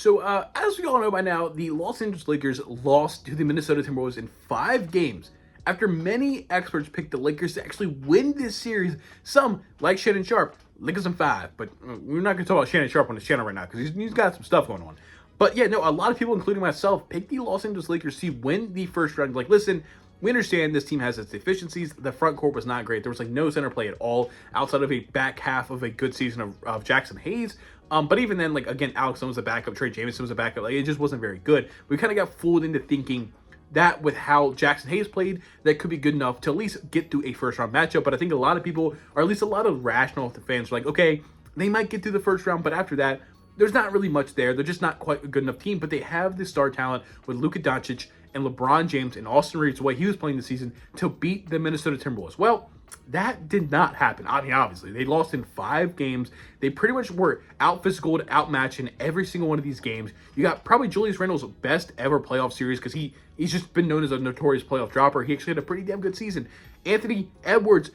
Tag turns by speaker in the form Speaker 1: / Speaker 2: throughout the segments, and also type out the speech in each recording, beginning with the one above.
Speaker 1: So, as we all know by now, the Los Angeles Lakers lost to the Minnesota Timberwolves in 5 games after many experts picked the Lakers to actually win this series. Some, like Shannon Sharp, Lakers in 5, but we're not going to talk about Shannon Sharp on this channel right now because he's got some stuff going on. But yeah, no, a lot of people, including myself, picked the Los Angeles Lakers to win the first round. Like, listen, we understand this team has its deficiencies. The front court was not great. There was like no center play at all outside of a back half of a good season of Jackson Hayes. But even then, like, again, Alex was a backup. Trey Jameson was a backup. Like, it just wasn't very good. We kind of got fooled into thinking that with how Jackson Hayes played, that could be good enough to at least get through a first-round matchup. But I think a lot of people, or at least a lot of rational fans, are like, okay, they might get through the first round, but after that, there's not really much there. They're just not quite a good enough team. But they have the star talent with Luka Doncic and LeBron James and Austin Reeves, the way he was playing this season, to beat the Minnesota Timberwolves. Well, that did not happen. I mean, obviously, they lost in 5 games. They pretty much were out-physicaled, outmatched in every single one of these games. You got probably Julius Randle's best ever playoff series because he's just been known as a notorious playoff dropper. He actually had a pretty damn good season. Anthony Edwards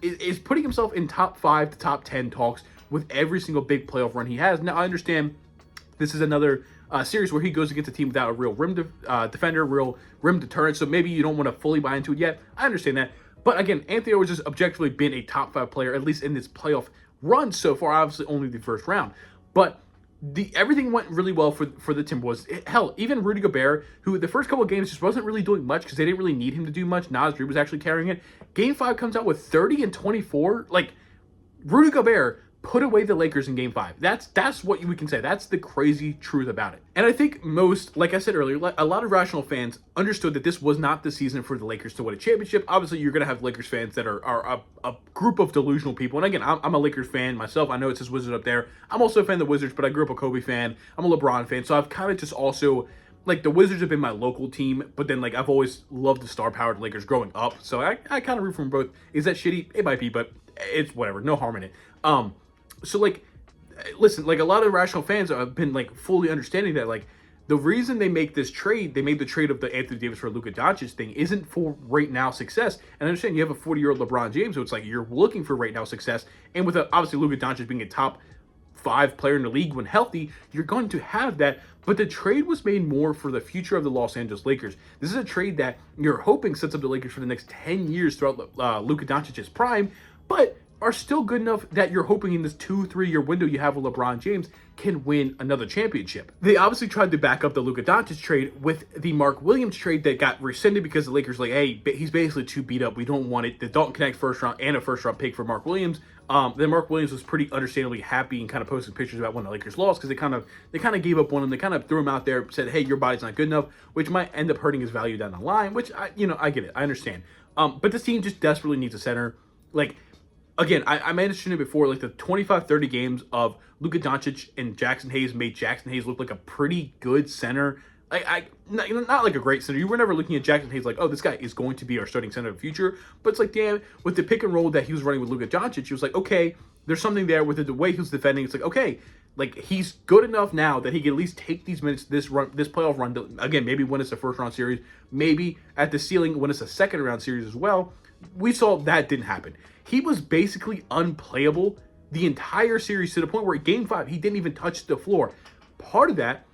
Speaker 1: is putting himself in top 5 to top 10 talks with every single big playoff run he has. Now, I understand this is another series where he goes against a team without a real rim defender, real rim deterrent, so maybe you don't want to fully buy into it yet. I understand that. But again, Anthony Edwards has objectively been a top 5 player, at least in this playoff run so far, obviously only the first round. But everything went really well for the Timberwolves. Hell, even Rudy Gobert, who the first couple of games just wasn't really doing much because they didn't really need him to do much. Naz Reid was actually carrying it. Game 5 comes out with 30 and 24. Like, Rudy Gobert put away the Lakers in Game 5. That's what we can say. That's the crazy truth about it. And I think most, like I said earlier, a lot of rational fans understood that this was not the season for the Lakers to win a championship. Obviously, you're going to have Lakers fans that are a group of delusional people. And again, I'm a Lakers fan myself. I know it says Wizards up there. I'm also a fan of the Wizards, but I grew up a Kobe fan. I'm a LeBron fan. So I've kind of just also, like, the Wizards have been my local team, but then, like, I've always loved the star-powered Lakers growing up. So I kind of root for them both. Is that shitty? It might be, but it's whatever. No harm in it. So, like, listen, like, a lot of rational fans have been, like, fully understanding that, like, the reason they make this trade, they made the trade of the Anthony Davis for Luka Doncic thing, isn't for right now success. And I understand you have a 40-year-old LeBron James, so it's like you're looking for right now success. And with obviously Luka Doncic being a top 5 player in the league when healthy, you're going to have that. But the trade was made more for the future of the Los Angeles Lakers. This is a trade that you're hoping sets up the Lakers for the next 10 years throughout Luka Doncic's prime, but are still good enough that you're hoping in this 2-3 year window you have with LeBron James can win another championship. They obviously tried to back up the Luka Doncic trade with the Mark Williams trade that got rescinded because the Lakers were like, hey, he's basically too beat up. We don't want it. The Dalton Connect first round and a first round pick for Mark Williams. Then Mark Williams was pretty understandably happy and kind of posting pictures about when the Lakers lost because they kind of gave up on him. They kind of threw him out there, said, hey, your body's not good enough, which might end up hurting his value down the line, which I get it. I understand. But this team just desperately needs a center. Like, again, I mentioned it before, like the 25-30 games of Luka Doncic and Jackson Hayes made Jackson Hayes look like a pretty good center. Not like a great center. You were never looking at Jackson Hayes like, oh, this guy is going to be our starting center of the future. But it's like, damn, with the pick and roll that he was running with Luka Doncic, he was like, okay, there's something there with the way he was defending. It's like, okay, like he's good enough now that he can at least take these minutes, this playoff run, to, again, maybe win us a first round series, maybe at the ceiling win us a second round series as well. We saw that didn't happen. He was basically unplayable the entire series to the point where Game 5, he didn't even touch the floor. Part of that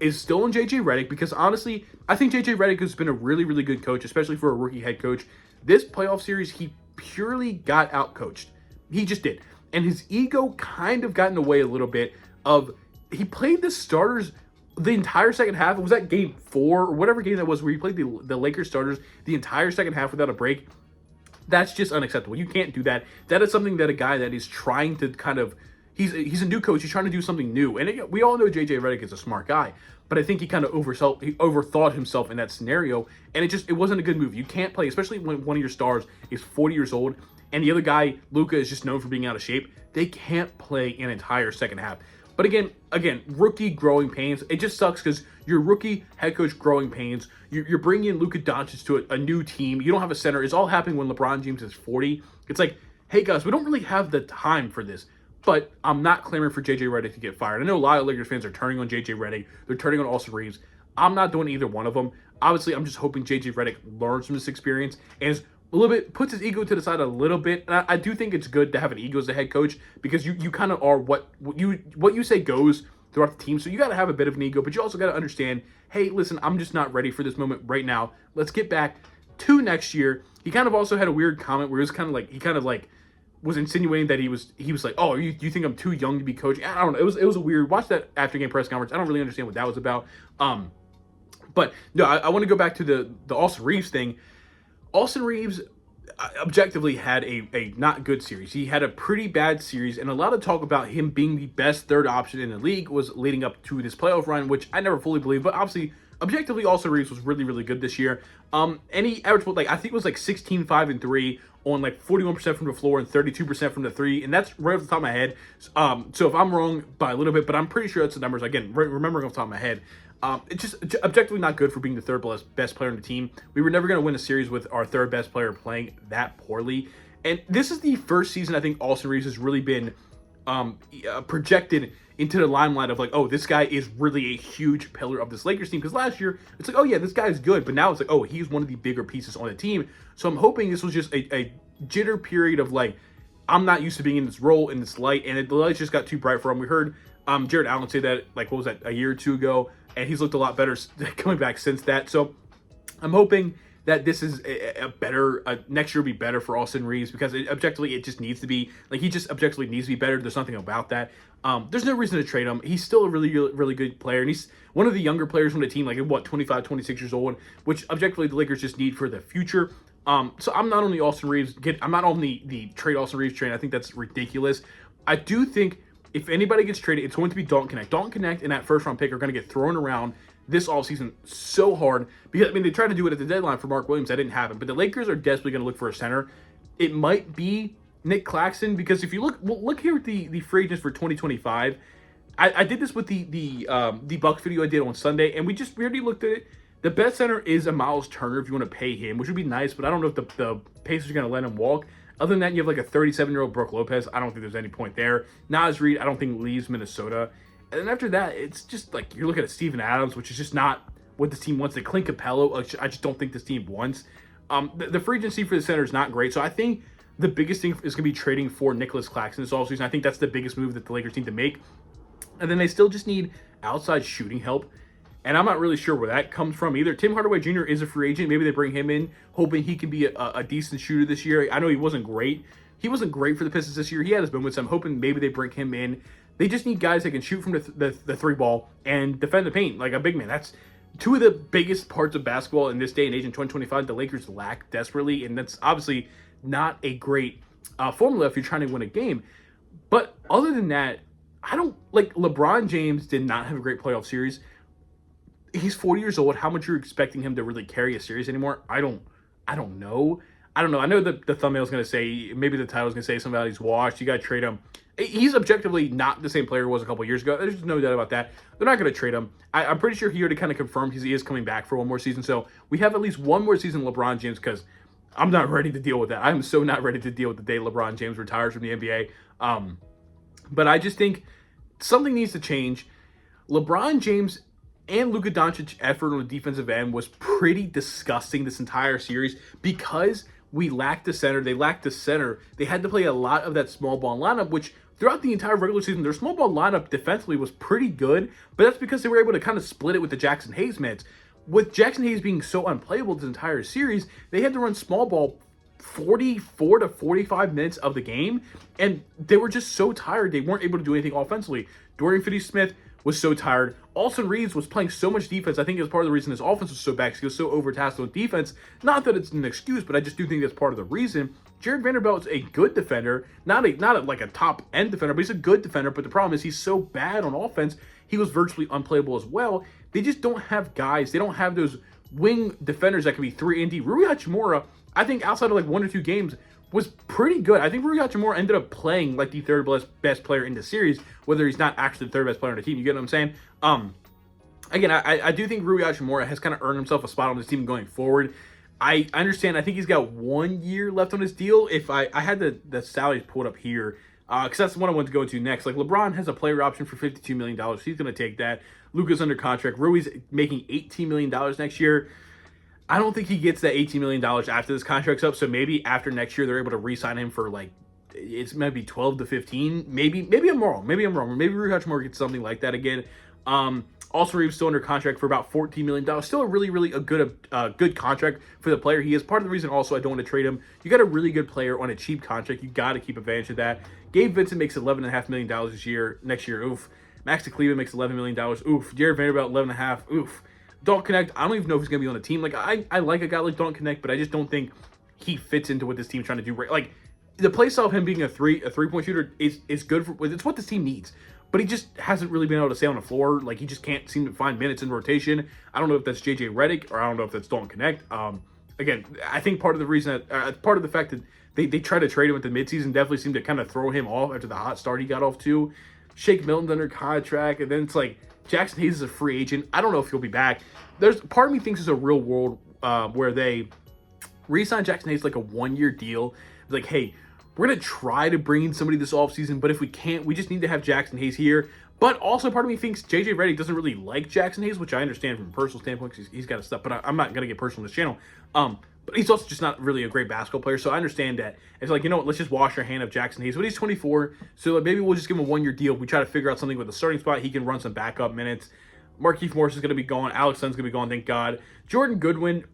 Speaker 1: is still in JJ Redick because, honestly, I think JJ Redick has been a really, really good coach, especially for a rookie head coach. This playoff series, he purely got out-coached. He just did. And his ego kind of got in the way a little bit of, he played the starters the entire second half. It was that Game 4 or whatever game that was where he played the Lakers starters the entire second half without a break. That's just unacceptable. You can't do that. That is something that a guy that is trying to kind of, he's a new coach. He's trying to do something new. And we all know JJ Redick is a smart guy, but I think he kind of overthought himself in that scenario. And it wasn't a good move. You can't play, especially when one of your stars is 40 years old and the other guy, Luka, is just known for being out of shape. They can't play an entire second half. But again, rookie growing pains. It just sucks because your rookie head coach growing pains. You're bringing in Luka Doncic to a new team. You don't have a center. It's all happening when LeBron James is 40. It's like, hey guys, we don't really have the time for this. But I'm not clamoring for JJ Redick to get fired. I know a lot of Lakers fans are turning on JJ Redick. They're turning on Austin Reeves. I'm not doing either one of them. Obviously, I'm just hoping JJ Redick learns from this experience and is a little bit, puts his ego to the side a little bit. And I do think it's good to have an ego as a head coach because you kind of are what you say goes throughout the team. So you got to have a bit of an ego, but you also got to understand, hey, listen, I'm just not ready for this moment right now. Let's get back to next year. He kind of also had a weird comment where it was kind of like, he kind of like was insinuating that he was like, oh, you think I'm too young to be coaching? I don't know. It was a weird, watch that after game press conference. I don't really understand what that was about. But no, I want to go back to the Austin Reeves thing. Austin Reeves objectively had a not good series. He had a pretty bad series, and a lot of talk about him being the best third option in the league was leading up to this playoff run, which I never fully believed. But obviously, objectively, Austin Reeves was really, really good this year. And he averaged, like, I think it was like 16, 5, and 3 on like 41% from the floor and 32% from the three, and that's right off the top of my head. So if I'm wrong by a little bit, but I'm pretty sure that's the numbers. Again, remembering off the top of my head. It's just objectively not good for being the third best player on the team. We were never going to win a series with our third best player playing that poorly. And this is the first season I think Austin Reeves has really been projected into the limelight of like, oh, this guy is really a huge pillar of this Lakers team. Because last year, it's like, oh yeah, this guy's good. But now it's like, oh, he's one of the bigger pieces on the team. So I'm hoping this was just a jitter period of like, I'm not used to being in this role, in this light. And the lights just got too bright for him. We heard Jared Allen say that, like, what was that, a year or two ago? And he's looked a lot better coming back since that. So I'm hoping that this is a better, next year will be better for Austin Reeves, because objectively it just needs to be, like, he just objectively needs to be better. There's nothing about that. There's no reason to trade him. He's still a really, really, really good player. And he's one of the younger players on the team, like, what, 25, 26 years old, which objectively the Lakers just need for the future. So I'm not on the Austin Reeves, I'm not on the trade Austin Reeves train. I think that's ridiculous. I do think if anybody gets traded, it's going to be Dalton Knecht. Dalton Knecht and that first-round pick are going to get thrown around this offseason so hard. Because, I mean, they tried to do it at the deadline for Mark Williams. That didn't happen. But the Lakers are desperately going to look for a center. It might be Nick Claxton, because if you look here at the free agents for 2025, I did this with the Bucks video I did on Sunday, and we already looked at it. The best center is a Miles Turner if you want to pay him, which would be nice, but I don't know if the Pacers are going to let him walk. Other than that, you have like a 37-year-old Brook Lopez. I don't think there's any point there. Nas Reed, I don't think leaves Minnesota. And then after that, it's just like you're looking at Steven Adams, which is just not what this team wants. The Clint Capello, I just don't think this team wants. The free agency for the center is not great. So I think the biggest thing is going to be trading for Nicholas Claxton this offseason. I think that's the biggest move that the Lakers need to make. And then they still just need outside shooting help. And I'm not really sure where that comes from either. Tim Hardaway Jr. is a free agent. Maybe they bring him in, hoping he can be a decent shooter this year. I know he wasn't great. He wasn't great for the Pistons this year. He had his moments. I'm hoping maybe they bring him in. They just need guys that can shoot from the three ball and defend the paint like a big man. That's two of the biggest parts of basketball in this day and age in 2025 the Lakers lack desperately. And that's obviously not a great formula if you're trying to win a game. But other than that, I don't, like, LeBron James did not have a great playoff series. He's 40 years old. How much you're expecting him to really carry a series anymore? I don't know. I know the thumbnail's going to say, maybe the title's going to say something about he's washed. You got to trade him. He's objectively not the same player he was a couple years ago. There's no doubt about that. They're not going to trade him. I'm pretty sure he already kind of confirmed he is coming back for one more season. So we have at least one more season LeBron James, because I'm not ready to deal with that. I'm so not ready to deal with the day LeBron James retires from the NBA. But I just think something needs to change. LeBron James and Luka Doncic's effort on the defensive end was pretty disgusting this entire series, because we lacked the center. They lacked the center. They had to play a lot of that small ball lineup, which throughout the entire regular season, their small ball lineup defensively was pretty good, but that's because they were able to kind of split it with the Jackson Hayes minutes. With Jackson Hayes being so unplayable this entire series, they had to run small ball 44 to 45 minutes of the game, and they were just so tired they weren't able to do anything offensively. Dorian Finney-Smith was so tired. Austin Reeves was playing so much defense. I think it was part of the reason his offense was so bad, because he was so overtasked on defense. Not that it's an excuse, but I just do think that's part of the reason. Jared Vanderbilt's a good defender, not like a top end defender, but he's a good defender. But the problem is he's so bad on offense, he was virtually unplayable as well. They just don't have guys. They don't have those wing defenders that can be 3-and-D. Rui Hachimura, I think outside of like 1 or 2 games, was pretty good. I think Rui Hachimura ended up playing like the third best player in the series, whether he's not actually the third best player on the team. You get what I'm saying? Again, I do think Rui Hachimura has kind of earned himself a spot on this team going forward. I understand. I think he's got 1 year left on his deal. If I had the salaries pulled up here, because that's the one I want to go into next. Like, LeBron has a player option for $52 million. He's going to take that. Luka's under contract. Rui's making $18 million next year. I don't think he gets that $18 million after this contract's up. So maybe after next year, they're able to re-sign him for like it's maybe 12 to 15. Maybe I'm wrong. Maybe I'm wrong. Maybe Rui Hachimura gets something like that again. Also, Reeves still under contract for about $14 million. Still a really a good contract for the player he is. Part of the reason also I don't want to trade him. You got a really good player on a cheap contract. You got to keep advantage of that. Gabe Vincent makes $11.5 million next year. Oof. Maxi Kleber makes $11 million. Oof. Jared Vanderbilt, 11.5. Oof. Don't Connect. I don't even know if he's going to be on the team. Like, I like a guy like Don't Connect, but I just don't think he fits into what this team's trying to do. Like, the play style of him being a three-point shooter is good for, it's what this team needs. But he just hasn't really been able to stay on the floor. Like, he just can't seem to find minutes in rotation. I don't know if that's JJ Redick or I don't know if that's Don't Connect. Again, I think part of the reason that part of the fact that they tried to trade him at the midseason definitely seemed to kind of throw him off after the hot start he got off to. Shake Milton's under contract, and then it's like Jackson Hayes is a free agent. I don't know if he'll be back. There's part of me thinks it's a real world where they re-sign Jackson Hayes like a 1-year deal. It's like, hey, we're going to try to bring in somebody this offseason, but if we can't, we just need to have Jackson Hayes here. But also part of me thinks JJ Redick doesn't really like Jackson Hayes, which I understand from a personal standpoint because he's got stuff, but I'm not going to get personal on this channel. But he's also just not really a great basketball player, so I understand that. It's like, you know what, let's just wash our hand of Jackson Hayes. But he's 24, so maybe we'll just give him a 1-year deal. We try to figure out something with a starting spot. He can run some backup minutes. Markieff Morris is going to be gone. Alex Sun's going to be gone, thank God. Jordan Goodwin,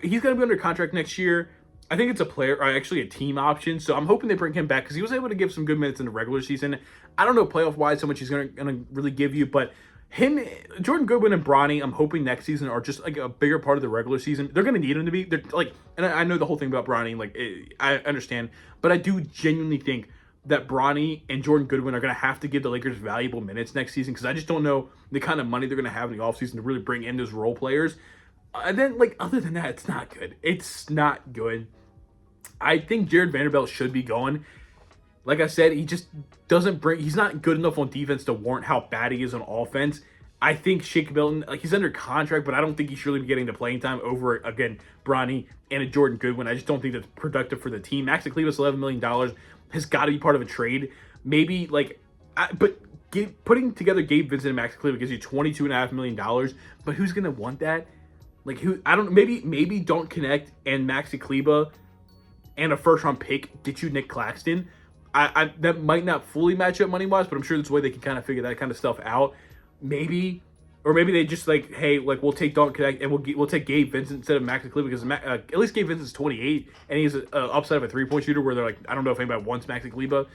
Speaker 1: he's going to be under contract next year. I think it's a player, or actually a team option, so I'm hoping they bring him back because he was able to give some good minutes in the regular season. I don't know playoff-wise how much he's going to really give you, but him, Jordan Goodwin and Bronny, I'm hoping next season are just like a bigger part of the regular season. They're going to need him to be. They're like, and I know the whole thing about Bronny, like I understand, but I do genuinely think that Bronny and Jordan Goodwin are going to have to give the Lakers valuable minutes next season because I just don't know the kind of money they're going to have in the offseason to really bring in those role players. And then, like, other than that, it's not good. It's not good. I think Jared Vanderbilt should be going. Like I said, he just doesn't bring... He's not good enough on defense to warrant how bad he is on offense. I think Shake Milton, like, he's under contract, but I don't think he should really be getting the playing time over, again, Bronny and a Jordan Goodwin. I just don't think that's productive for the team. Maxi Kleber's $11 million has got to be part of a trade. Maybe, like... putting together Gabe Vincent and Max Kleber gives you $22.5 million, but who's going to want that? Like, who... I don't... Maybe Don't Connect and Maxi Kleber and a first-round pick get you Nick Claxton. That might not fully match up money-wise, but I'm sure there's a way they can kind of figure that kind of stuff out. Maybe, or maybe they just like, hey, like we'll take Don't Connect and we'll take Gabe Vincent instead of Maxi Kleber because at least Gabe Vincent's 28 and he's an upside of a 3-point shooter where they're like, I don't know if anybody wants Maxi Kleber.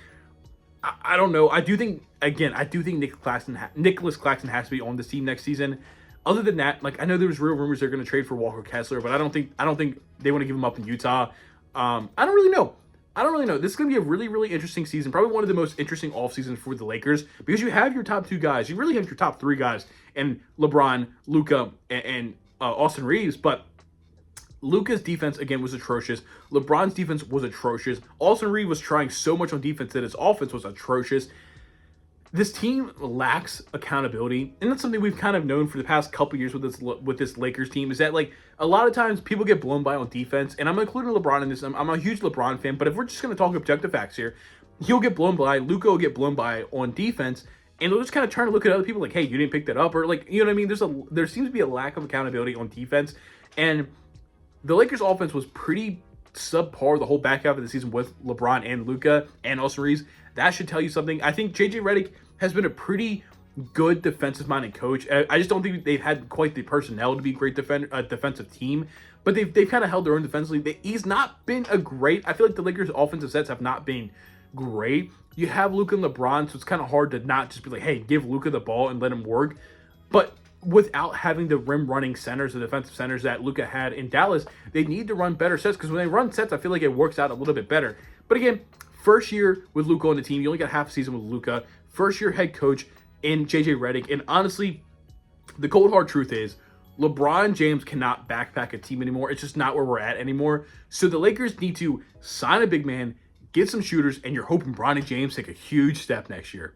Speaker 1: I don't know. I do think Nicholas Claxton has to be on this team next season. Other than that, like I know there was real rumors they're going to trade for Walker Kessler, but I don't think they want to give him up in Utah. I don't really know. This is going to be a really interesting season. Probably one of the most interesting off seasons for the Lakers because you have your top 2 guys. You really have your top 3 guys and LeBron, Luka, and Austin Reeves. But Luka's defense, again, was atrocious. LeBron's defense was atrocious. Austin Reeves was trying so much on defense that his offense was atrocious. This team lacks accountability, and that's something we've kind of known for the past couple years with this Lakers team, is that, like, a lot of times people get blown by on defense, and I'm including LeBron in this. I'm a huge LeBron fan, but if we're just going to talk objective facts here, he'll get blown by, Luka will get blown by on defense, and they'll just kind of trying to look at other people like, hey, you didn't pick that up, or, like, you know what I mean? There seems to be a lack of accountability on defense, and the Lakers' offense was pretty subpar the whole back half of the season with LeBron and Luka and Austin Reeves. That should tell you something. I think JJ Redick has been a pretty good defensive-minded coach. I just don't think they've had quite the personnel to be a great defensive team, but they've kind of held their own defensively. He's not been a great... I feel like the Lakers' offensive sets have not been great. You have Luka and LeBron, so it's kind of hard to not just be like, hey, give Luka the ball and let him work. But without having the rim-running centers, the defensive centers that Luka had in Dallas, they need to run better sets because when they run sets, I feel like it works out a little bit better. But again, first year with Luka on the team, you only got half a season with Luka. First year head coach in JJ Redick. And honestly, the cold hard truth is LeBron James cannot backpack a team anymore. It's just not where we're at anymore. So the Lakers need to sign a big man, get some shooters, and you're hoping Bronny James take a huge step next year.